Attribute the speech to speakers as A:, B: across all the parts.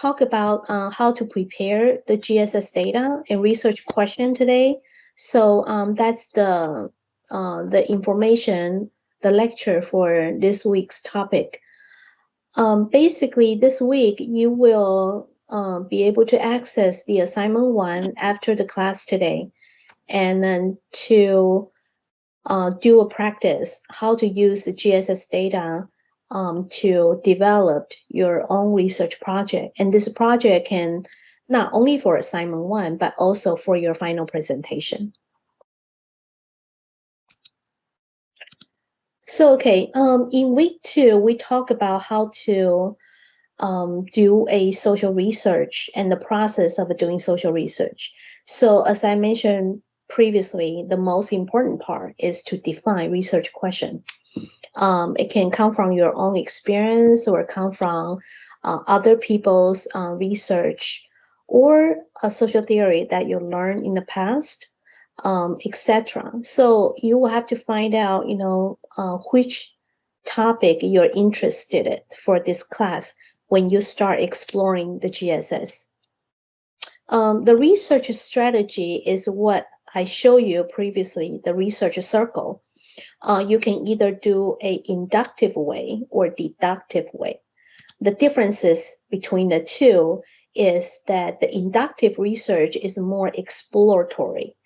A: talk about how to prepare the GSS data and research question today. So that's the information, the lecture for this week's topic. Basically, this week you will be able to access the assignment 1 after the class today, and then to do a practice how to use the GSS data to develop your own research project. And this project can not only for assignment 1, but also for your final presentation. So, okay, in week 2, we talk about how to do a social research and the process of doing social research. So as I mentioned previously, the most important part is to define research question. It can come from your own experience or come from other people's research or a social theory that you learned in the past, etc. So you will have to find out, which topic you're interested in for this class when you start exploring the GSS. The research strategy is what I showed you previously, the research circle. You can either do an inductive way or deductive way. The differences between the two is that the inductive research is more exploratory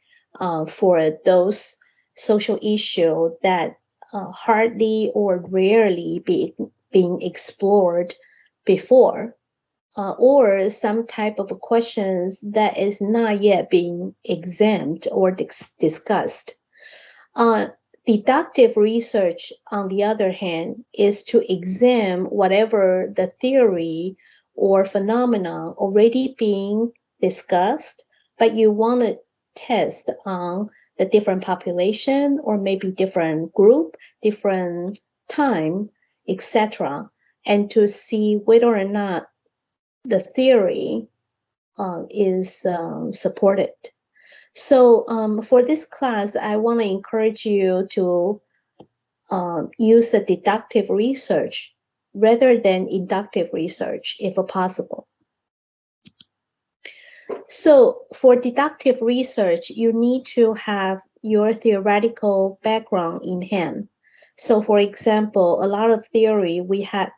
A: for those social issues that hardly or rarely being explored before, or some type of questions that is not yet being examined or discussed. Deductive research, on the other hand, is to examine whatever the theory or phenomena already being discussed, but you want to test on the different population or maybe different group, different time, etc., and to see whether or not the theory is supported. So for this class, I want to encourage you to use the deductive research rather than inductive research if possible. So for deductive research, you need to have your theoretical background in hand. So for example, a lot of theory we had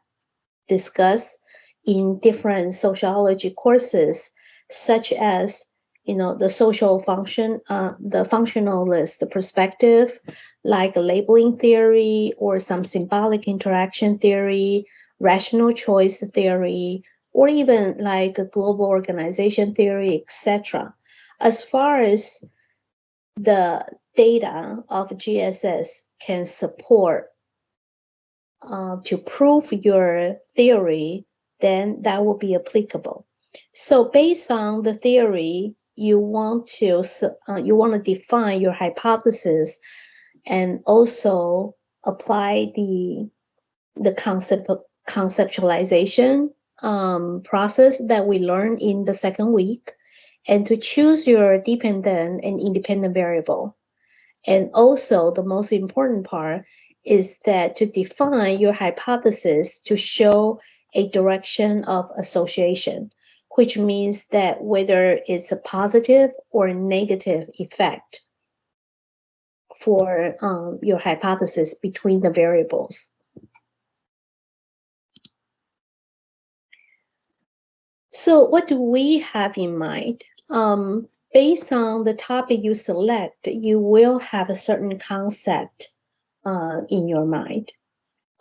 A: discussed in different sociology courses, such as the social function, the functionalist perspective, like labeling theory or some symbolic interaction theory, rational choice theory, or even like a global organization theory, etc. As far as the data of GSS can support to prove your theory, then that will be applicable. So based on the theory, you want to define your hypothesis and also apply the conceptualization process that we learned in the second week, and to choose your dependent and independent variable. And also the most important part is that to define your hypothesis to show a direction of association, which means that whether it's a positive or negative effect for your hypothesis between the variables. So what do we have in mind? Based on the topic you select, you will have a certain concept in your mind.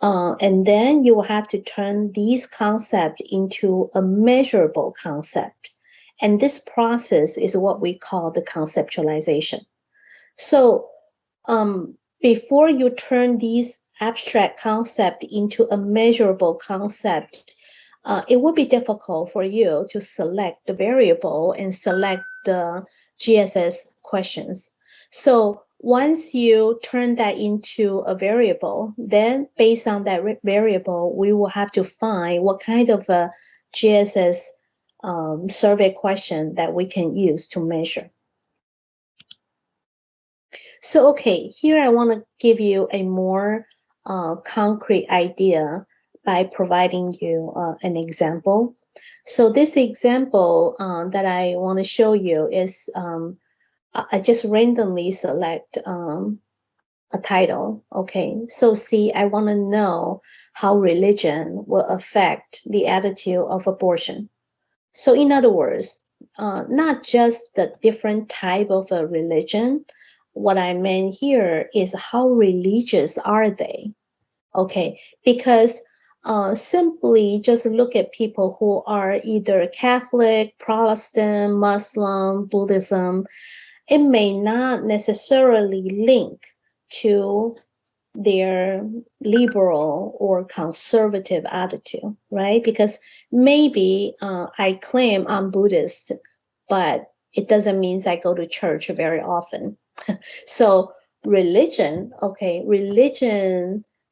A: And then you will have to turn these concepts into a measurable concept. And this process is what we call the conceptualization. So before you turn these abstract concepts into a measurable concept, it would be difficult for you to select the variable and select the GSS questions. So once you turn that into a variable, then based on that variable, we will have to find what kind of a GSS survey question that we can use to measure. So, okay, here I want to give you a more concrete idea by providing you an example. So this example that I want to show you is I just randomly select a title. Okay, so see, I want to know how religion will affect the attitude of abortion. So in other words, not just the different type of a religion. What I meant here is how religious are they? Okay, because simply just look at people who are either Catholic, Protestant, Muslim, Buddhism, it may not necessarily link to their liberal or conservative attitude, right? Because maybe I claim I'm Buddhist, but it doesn't mean I go to church very often. So religion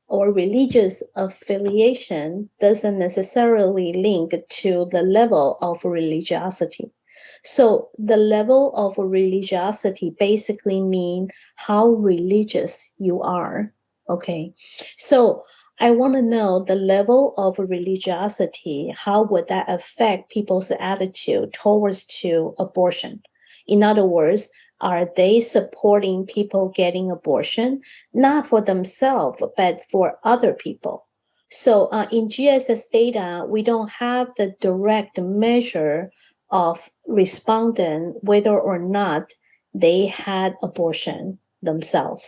A: or religious affiliation doesn't necessarily link to the level of religiosity. So the level of religiosity basically mean how religious you are. Okay. So I want to know the level of religiosity. How would that affect people's attitude towards to abortion? In other words, are they supporting people getting abortion, not for themselves, but for other people? So in GSS data, we don't have the direct measure of respondent whether or not they had abortion themselves.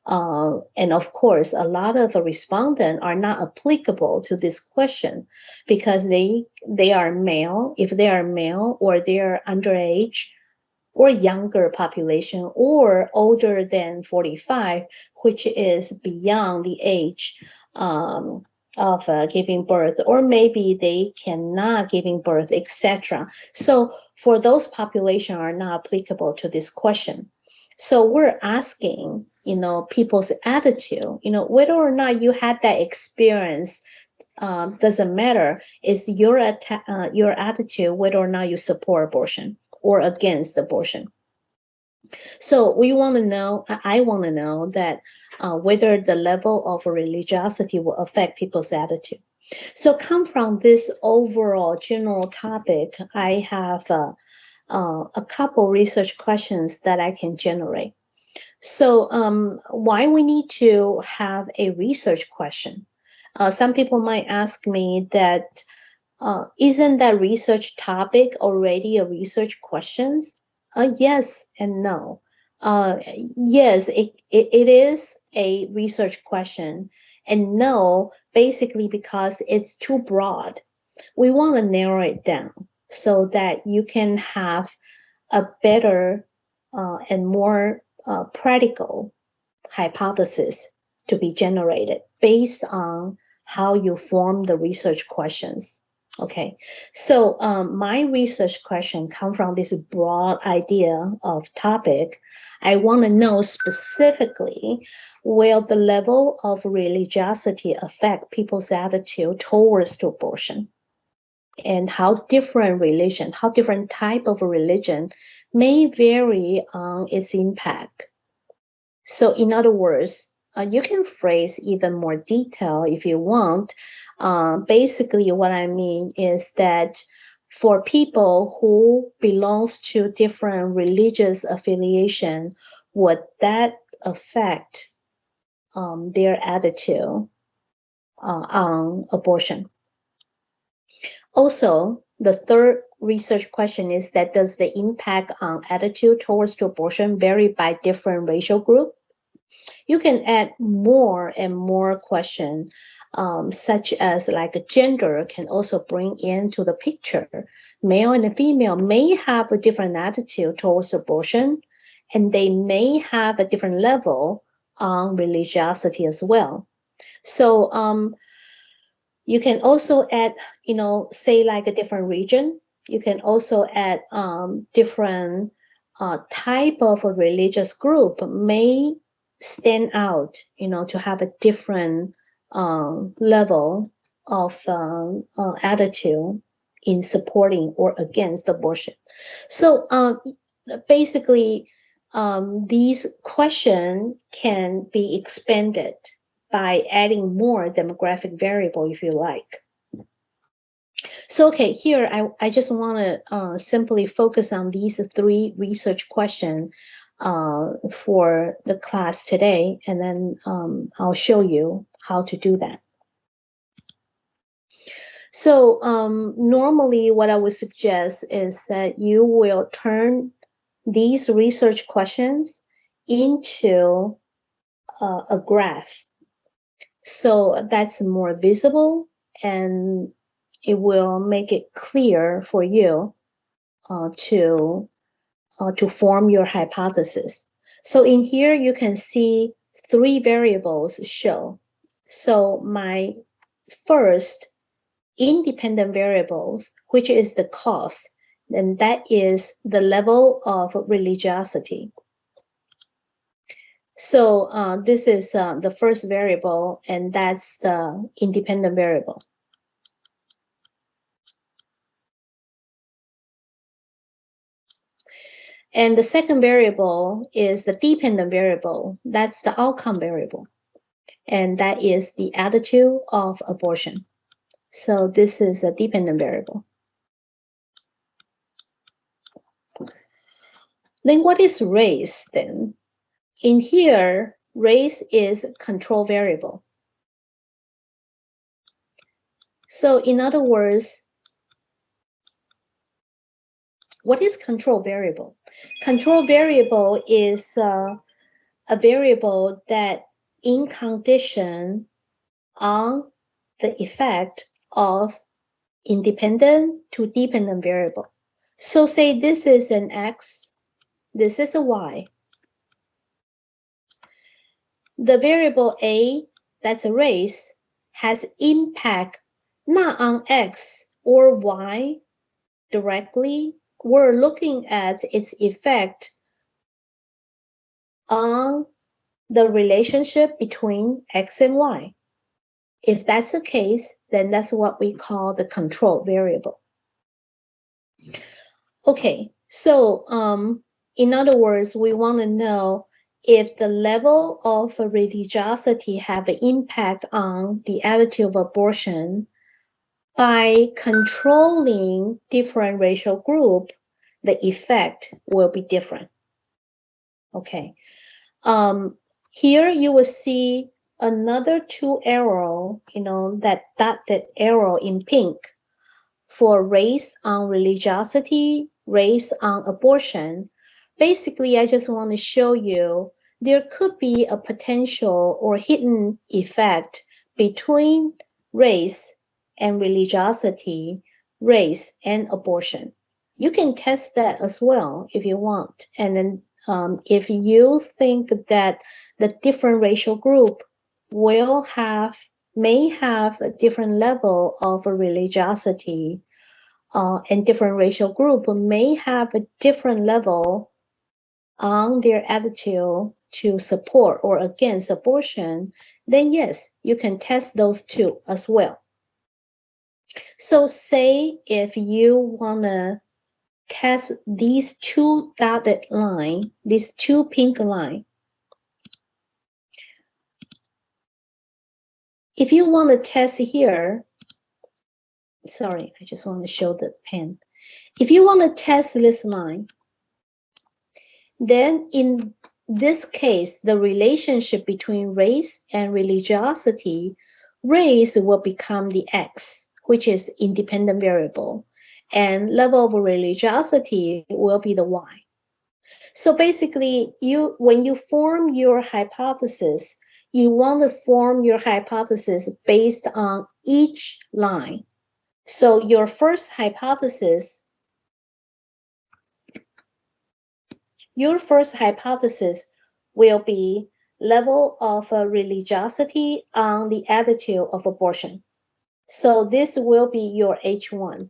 A: And of course, a lot of the respondents are not applicable to this question because they are male. If they are male or they are underage, or younger population or older than 45, which is beyond the age of giving birth, or maybe they cannot giving birth, etc. So for those population are not applicable to this question. So we're asking, people's attitude, whether or not you had that experience doesn't matter. It's your attitude whether or not you support abortion or against abortion. So we want to know, I want to know that whether the level of religiosity will affect people's attitude. So come from this overall general topic, I have a couple research questions that I can generate. So why we need to have a research question? Some people might ask me that isn't that research topic already a research questions? Yes and no. Yes, it is a research question, and no, basically because it's too broad. We want to narrow it down so that you can have a better and more practical hypothesis to be generated based on how you form the research questions. Okay, so my research question come from this broad idea of topic. I want to know specifically will the level of religiosity affect people's attitude towards to abortion, and how different type of religion may vary on its impact. So in other words, you can phrase even more detail if you want. Basically, what I mean is that for people who belongs to different religious affiliation, would that affect their attitude on abortion? Also, the third research question is that does the impact on attitude towards to abortion vary by different racial group? You can add more and more questions, such as like gender can also bring into the picture. Male and female may have a different attitude towards abortion, and they may have a different level on religiosity as well. So you can also add, say like a different region. You can also add different type of a religious group may stand out, to have a different level of attitude in supporting or against abortion. So basically, these questions can be expanded by adding more demographic variable if you like. So, okay, here I just want to simply focus on these three research questions for the class today, and then I'll show you how to do that. So normally what I would suggest is that you will turn these research questions into a graph. So that's more visible and it will make it clear for you to form your hypothesis. So in here you can see three variables show. So my first independent variables, which is the cost, and that is the level of religiosity. So this is the first variable, and that's the independent variable. And the second variable is the dependent variable. That's the outcome variable. And that is the attitude of abortion. So this is a dependent variable. Then what is race then? In here, race is control variable. So in other words, what is control variable? Control variable is a variable that in condition on the effect of independent to dependent variable. So say this is an X, this is a Y. The variable A, that's a race, has impact not on X or Y directly. We're looking at its effect on the relationship between X and Y. If that's the case, then that's what we call the control variable. Okay, so in other words, we want to know if the level of religiosity have an impact on the attitude of abortion by controlling different racial group, the effect will be different. Okay. Here you will see another two arrow, that dotted arrow in pink for race on religiosity, race on abortion. Basically, I just want to show you there could be a potential or hidden effect between race and religiosity, race and abortion. You can test that as well if you want. And then if you think that the different racial group may have a different level of religiosity, and different racial group may have a different level on their attitude to support or against abortion, then yes, you can test those two as well. So say if you want to test these two dotted line, these two pink line. If you want to test here, sorry, I just want to show the pen. If you want to test this line, then in this case, the relationship between race and religiosity, race will become the X, which is independent variable, and level of religiosity will be the Y. So basically, when you form your hypothesis, you want to form your hypothesis based on each line. So your first hypothesis will be level of religiosity on the attitude of abortion. So this will be your H1,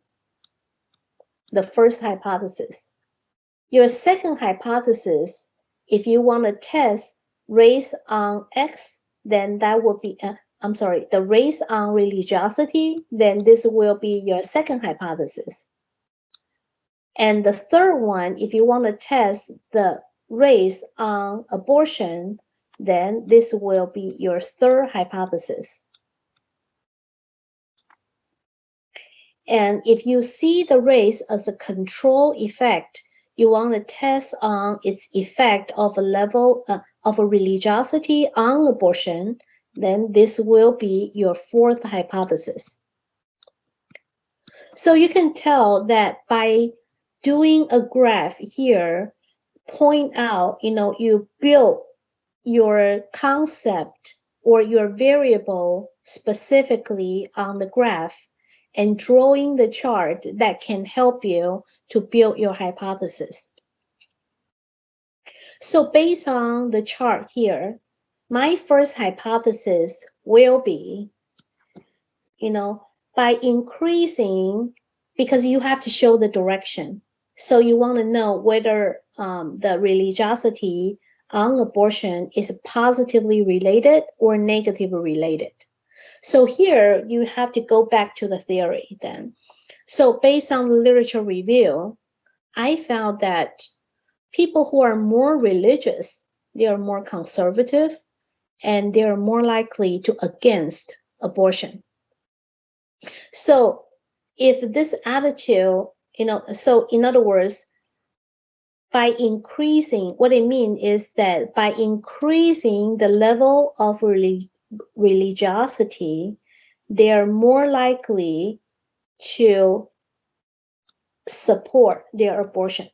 A: the first hypothesis. Your second hypothesis, if you want to test race on X, then that would be, the race on religiosity, then this will be your second hypothesis. And the third one, if you want to test the race on abortion, then this will be your third hypothesis. And if you see the race as a control effect, you want to test on its effect of a level of a religiosity on abortion, then this will be your fourth hypothesis. So you can tell that by doing a graph here, point out, you build your concept or your variable specifically on the graph and drawing the chart that can help you to build your hypothesis. So based on the chart here, my first hypothesis will be, by increasing, because you have to show the direction. So you want to know whether the religiosity on abortion is positively related or negatively related. So here you have to go back to the theory then. So based on the literature review, I found that people who are more religious, they are more conservative and they are more likely to against abortion. So if this attitude, so in other words, by increasing, what it means is that by increasing the level of religiosity, they are more likely to support their abortion.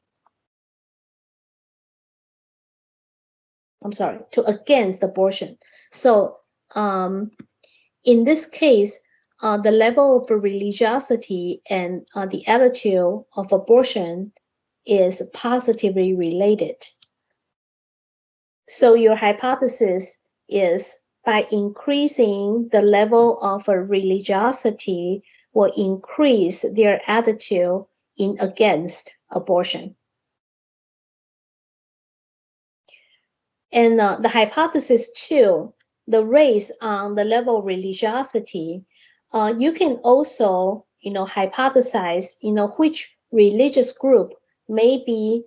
A: To against abortion. So in this case, the level of religiosity and the attitude of abortion is positively related. So your hypothesis is by increasing the level of religiosity will increase their attitude in against abortion. And the hypothesis 2, the race on the level of religiosity, you can also, hypothesize, which religious group maybe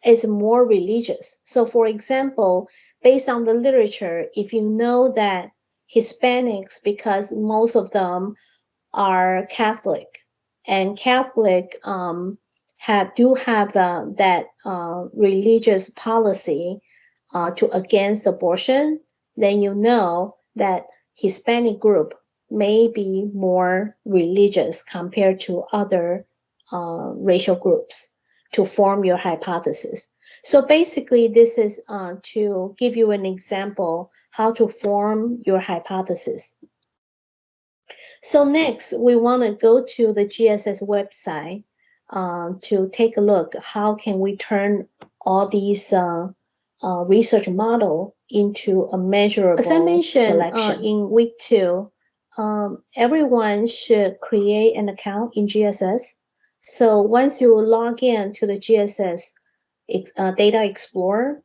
A: is more religious. So for example, based on the literature, if you know that Hispanics, because most of them are Catholic, and Catholic do have that religious policy to against abortion, then you know that Hispanic group may be more religious compared to other racial groups to form your hypothesis. So basically, this is to give you an example how to form your hypothesis. So next, we want to go to the GSS website to take a look. How can we turn all these research model into a measurable selection? As I mentioned in week 2, everyone should create an account in GSS. So once you log in to the GSS Data Explorer,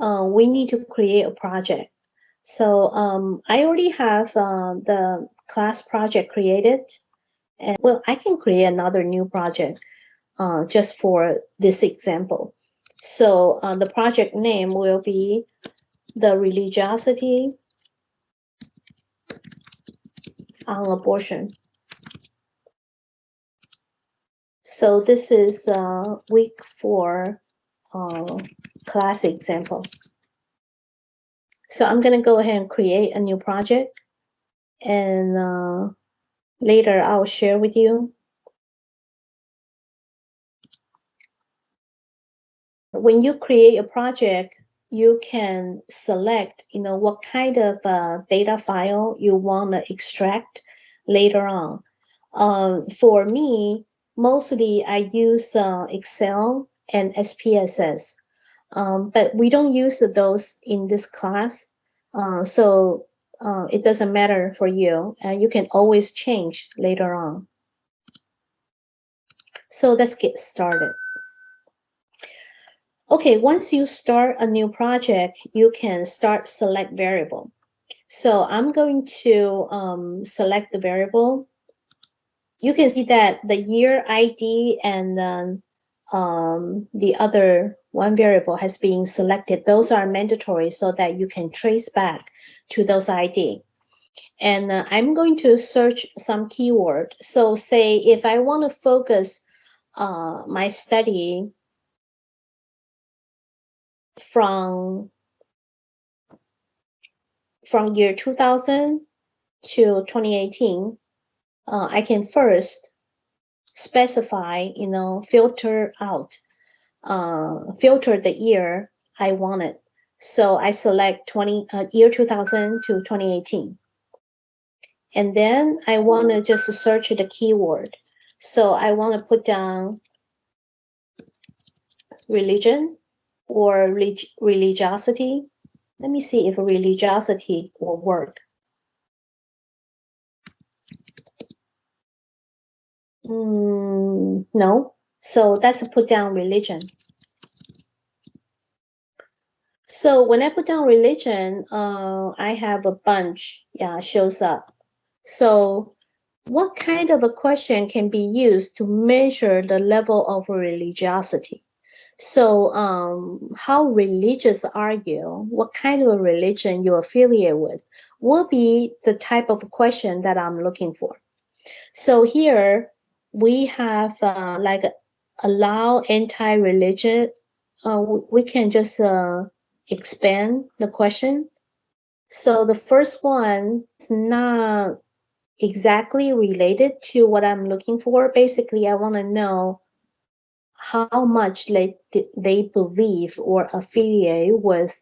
A: we need to create a project. So I already have the class project created. And well, I can create another new project just for this example. So the project name will be the religiosity on abortion. So this is week 4 class example. So I'm going to go ahead and create a new project, and later I'll share with you. When you create a project, you can select, what kind of data file you want to extract later on. For me, mostly I use Excel and SPSS, but we don't use those in this class, so it doesn't matter for you. You can always change later on. So let's get started. Okay, once you start a new project, you can start select variable. So I'm going to select the variable. You can see that the year ID and then the other one variable has been selected. Those are mandatory so that you can trace back to those ID. And I'm going to search some keyword. So say if I want to focus my study from year 2000 to 2018, I can first specify, filter the year I wanted. So I select year 2000 to 2018. And then I want to just search the keyword. So I want to put down religion or religiosity. Let me see if religiosity will work. No. So that's put down religion. So when I put down religion, I have a bunch, shows up. So what kind of a question can be used to measure the level of religiosity? So how religious are you? What kind of a religion you affiliate with will be the type of question that I'm looking for. So here we have like allow anti-religion. We can just expand the question. So the first one is not exactly related to what I'm looking for. Basically, I want to know how much they believe or affiliate with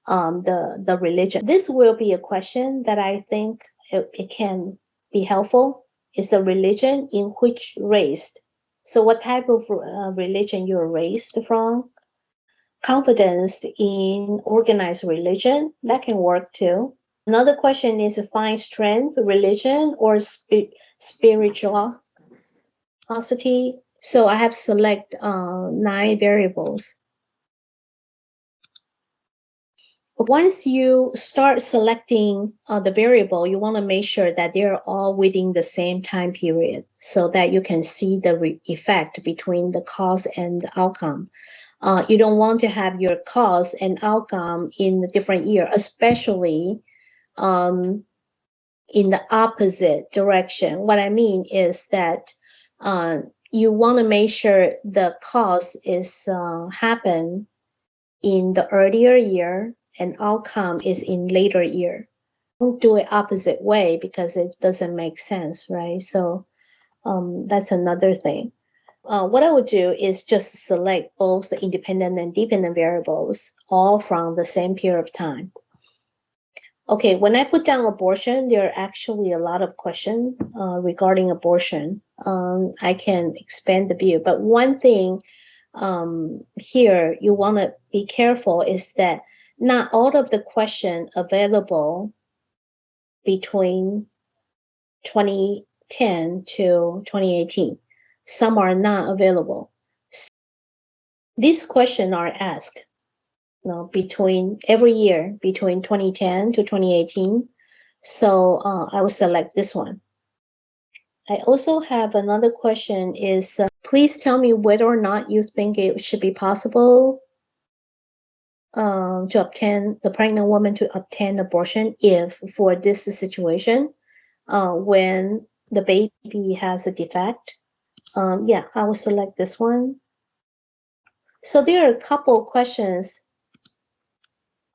A: the religion. This will be a question that I think it can be helpful. Is the religion in which raised? So what type of religion you're raised from? Confidence in organized religion, that can work too. Another question is find strength, religion, or spirituality. So I have select 9 variables. Once you start selecting the variable, you want to make sure that they're all within the same time period so that you can see the effect between the cause and the outcome. You don't want to have your cause and outcome in a different year, especially in the opposite direction. What I mean is that you want to make sure the cause is happen in the earlier year and outcome is in later year. Don't do it opposite way because it doesn't make sense, right? So that's another thing. What I would do is just select both the independent and dependent variables all from the same period of time. Okay, when I put down abortion, there are actually a lot of questions regarding abortion. I can expand the view, but one thing here you want to be careful is that not all of the questions available between 2010 to 2018. Some are not available. These questions are asked between every year between 2010 to 2018. So I will select this one. I also have another question is, please tell me whether or not you think it should be possible to obtain the pregnant woman to obtain abortion if for this situation when the baby has a defect. Yeah, I will select this one. So there are a couple questions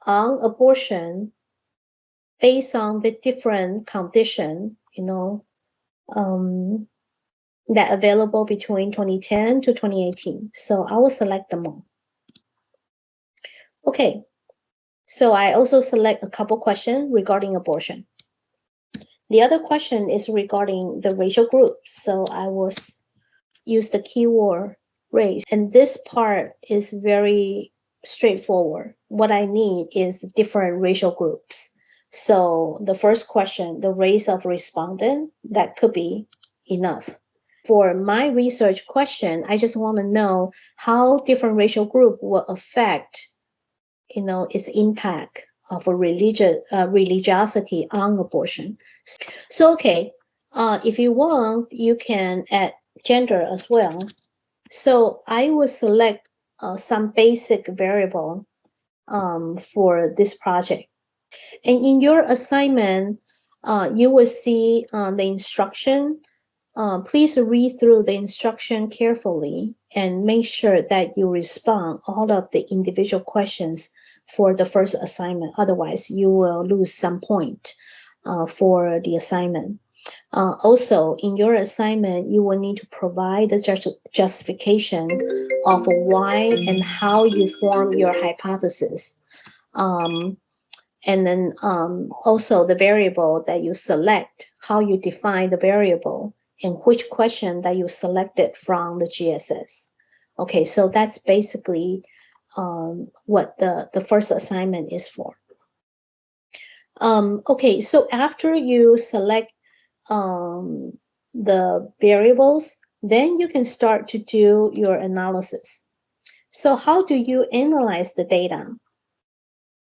A: on abortion based on the different condition, that available between 2010 to 2018. So I will select them all. Okay, so I also select a couple questions regarding abortion. The other question is regarding the racial group. So I will use the keyword race. And this part is very straightforward. What I need is different racial groups. So the first question, the race of respondent, that could be enough. For my research question, I just want to know how different racial group will affect, its impact of a religiosity on abortion. So, okay, if you want, you can add gender as well. So I will select some basic variable for this project. And in your assignment, you will see the instruction. Please read through the instruction carefully and make sure that you respond all of the individual questions for the first assignment. Otherwise, you will lose some point for the assignment. Also, in your assignment, you will need to provide the justification of why and how you form your hypothesis. And then also the variable that you select, how you define the variable, and which question that you selected from the GSS. Okay, so that's basically what the first assignment is for. Okay, so after you select the variables, then you can start to do your analysis. So how do you analyze the data?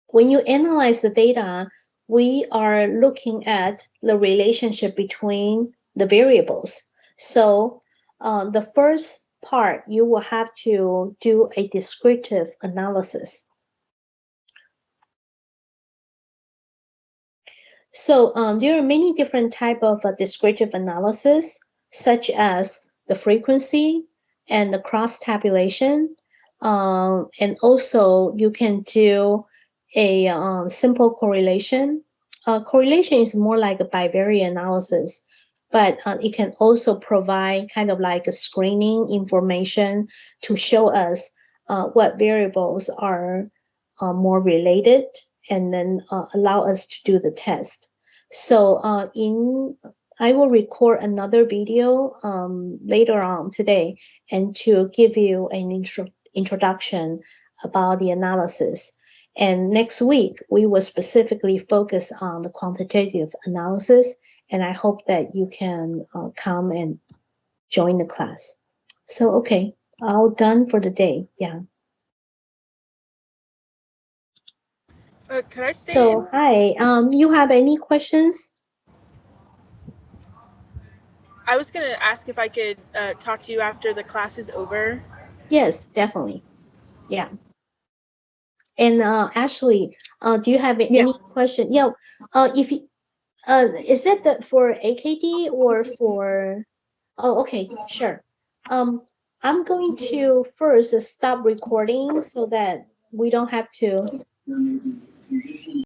A: When you analyze the data, we are looking at the relationship between the variables. So the first part, you will have to do a descriptive analysis. So there are many different types of descriptive analysis, such as the frequency and the cross-tabulation. And also you can do a simple correlation. Correlation is more like a bivariate analysis, but it can also provide kind of like a screening information to show us what variables are more related, and then allow us to do the test. So I will record another video later on today, and to give you an introduction about the analysis. And next week, we will specifically focus on the quantitative analysis, and I hope that you can come and join the class. So, okay, all done for the day. Yeah.
B: Could I stay
A: So, hi, you have any questions?
B: I was going to ask if I could talk to you after the class is over.
A: Yes, definitely. Yeah. And Ashley, do you have any question? Yeah. If is it for AKD or for? Oh, okay, sure. I'm going to first stop recording so that we don't have to